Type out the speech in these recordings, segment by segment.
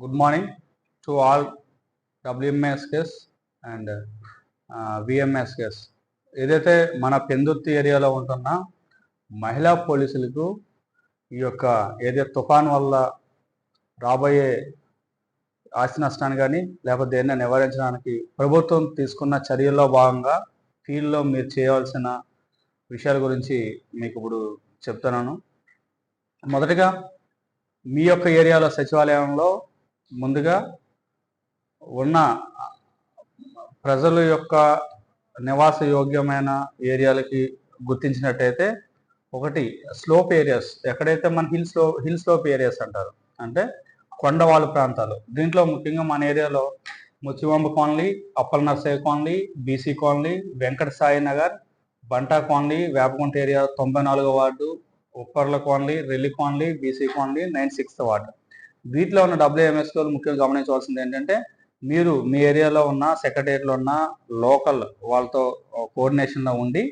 Good morning to all WMSKs and VMSKs. ఏదైతే మన పెందుర్తి ఏరియాలో ఉంటున్న మహిళా పోలీసులకు ఈ యొక్క ఏదైతే తుఫాన్ వల్ల రాబోయే ఆస్తి నష్టాన్ని కానీ లేకపోతే దేన్ని నివారించడానికి ప్రభుత్వం తీసుకున్న చర్యల్లో భాగంగా ఫీల్డ్లో మీరు చేయవలసిన విషయాల గురించి మీకు ఇప్పుడు చెప్తున్నాను. మొదటగా మీ యొక్క ఏరియాలో సచివాలయంలో ముందుగా ఉన్న ప్రజల యొక్క నివాస యోగ్యమైన ఏరియాలకి గుర్తించినట్టయితే, ఒకటి స్లోప్ ఏరియాస్, ఎక్కడైతే మన హిల్ స్లోప్ ఏరియాస్ అంటారు, అంటే కొండవాళ్ళ ప్రాంతాలు. దీంట్లో ముఖ్యంగా మన ఏరియాలో Muchivamba colony, Appala Narsayya colony, BC colony, Venkata Sai Nagar, Banta colony, Vepagunta area 94వ ward, Upparla colony, Relli colony, BC colony, 96th ward. వీటిలో ఉన్న WMSలో ముఖ్యంగా గమనించవలసింది ఏంటంటే, మీరు మీ ఏరియాలో ఉన్న సెక్రటరీలో ఉన్న లోకల్ వాళ్ళతో కోఆర్డినేషన్లో ఉండి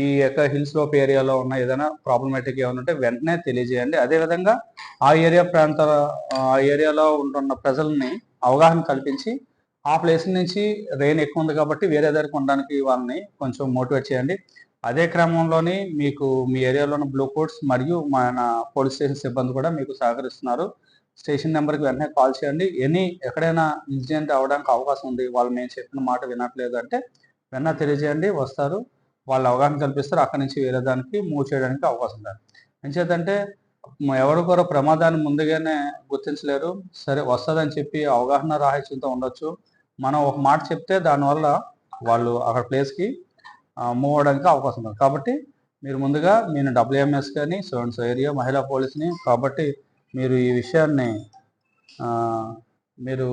ఈ యొక్క హిల్ స్లోప్ ఏరియాలో ఉన్న ఏదైనా ప్రాబ్లమేటిక్ ఏమైనా ఉంటే వెంటనే తెలియజేయండి. అదేవిధంగా ఆ ఏరియాలో ఉంటున్న ప్రజల్ని అవగాహన కల్పించి ఆ ప్లేస్ నుంచి రెయిన్ ఎక్కువ ఉంది కాబట్టి వేరే దగ్గరికి ఉండడానికి వాళ్ళని కొంచెం మోటివేట్ చేయండి. అదే క్రమంలోని మీకు మీ ఏరియాలో ఉన్న బ్లూ కోడ్స్ మరియు మన పోలీస్ స్టేషన్ సిబ్బంది కూడా మీకు సహకరిస్తున్నారు. స్టేషన్ నెంబర్కి వెంటనే కాల్ చేయండి. ఎక్కడైనా ఇన్సిడెంట్ అవ్వడానికి అవకాశం ఉంది, వాళ్ళు మేము చెప్పిన మాట వినట్లేదు అంటే వెంటనే తెలియజేయండి, వస్తారు, వాళ్ళు అవగాహన కల్పిస్తారు, అక్కడి నుంచి వేరే దానికి మూవ్ చేయడానికి అవకాశం ఉంది. ఎంచేతంటే ఎవరికొరో ప్రమాదాన్ని ముందుగానే గుర్తించలేరు. సరే వస్తుందని చెప్పి అవగాహన రాహిత్యంతో ఉండొచ్చు. మనం ఒక మాట చెప్తే దానివల్ల వాళ్ళు అక్కడ ప్లేస్కి మూవ్ అవడానికి అవకాశం ఉంది. కాబట్టి మీరు ముందుగా నేను WMS కానీ సో ఏరియా మహిళా పోలీస్ని, కాబట్టి మీరు ఈ విషయాన్ని మీరు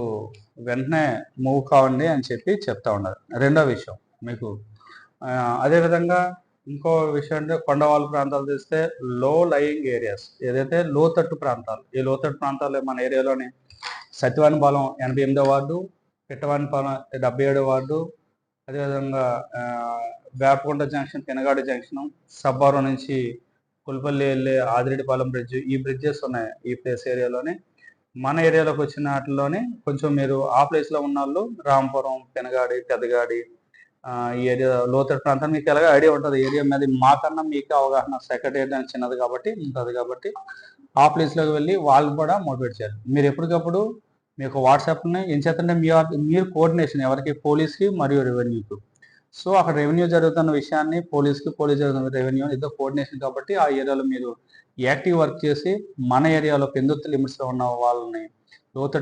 వెంటనే మూవ్ కావండి అని చెప్పి చెప్తా ఉన్నారు. రెండో విషయం మీకు అదేవిధంగా ఇంకో విషయం అంటే, కొండవాళ్ళ ప్రాంతాలు తీస్తే లో లయింగ్ ఏరియాస్, ఏదైతే లోతట్టు ప్రాంతాలు, ఈ లోతట్టు ప్రాంతాలు మన ఏరియాలోని సత్యవానిపాలెం 88వ వార్డు, పిట్టవానిపాలెం 77వ వార్డు, అదేవిధంగా వేపకొండ జంక్షన్, పెనగాడి జంక్షన్, సబ్బారం నుంచి పులిపల్లి వెళ్ళే ఆదిరెడ్డిపాలెం బ్రిడ్జ్, ఈ బ్రిడ్జెస్ ఉన్నాయి ఈ ప్లేస్ ఏరియాలోనే. మన ఏరియాలోకి వచ్చిన వాటిలోనే కొంచెం మీరు ఆ ప్లేస్లో ఉన్న వాళ్ళు రాంపురం, పెనగాడి, పెద్దగాడి, ఈ ఏరియా లోతట్టు ప్రాంతం మీకు ఎలాగో ఐడియా ఉంటుంది ఏరియా మీద. మాకన్నా మీకు అవగాహన సెక్రటరీ అని చిన్నది కాబట్టి ఉంటుంది, కాబట్టి ఆ ప్లేస్లోకి వెళ్ళి వాళ్ళు కూడా మోటివేట్ చేయాలి. మీరు ఎప్పటికప్పుడు మీకు వాట్సాప్ని ఏం చేస్తుంటే మీరు కోఆర్డినేషన్ ఎవరికి, పోలీస్కి మరియు రెవెన్యూకి. సో అక్కడ రెవెన్యూ జరుగుతున్న విషయాన్ని పోలీస్ జరుగుతున్న రెవెన్యూ ఇద్దరు కోఆర్డినేషన్, కాబట్టి ఆ ఏరియాలో మీరు యాక్టివ్ వర్క్ చేసి మన ఏరియాలో పెందుర్తి లిమిట్స్లో ఉన్న వాళ్ళని లోతట్టు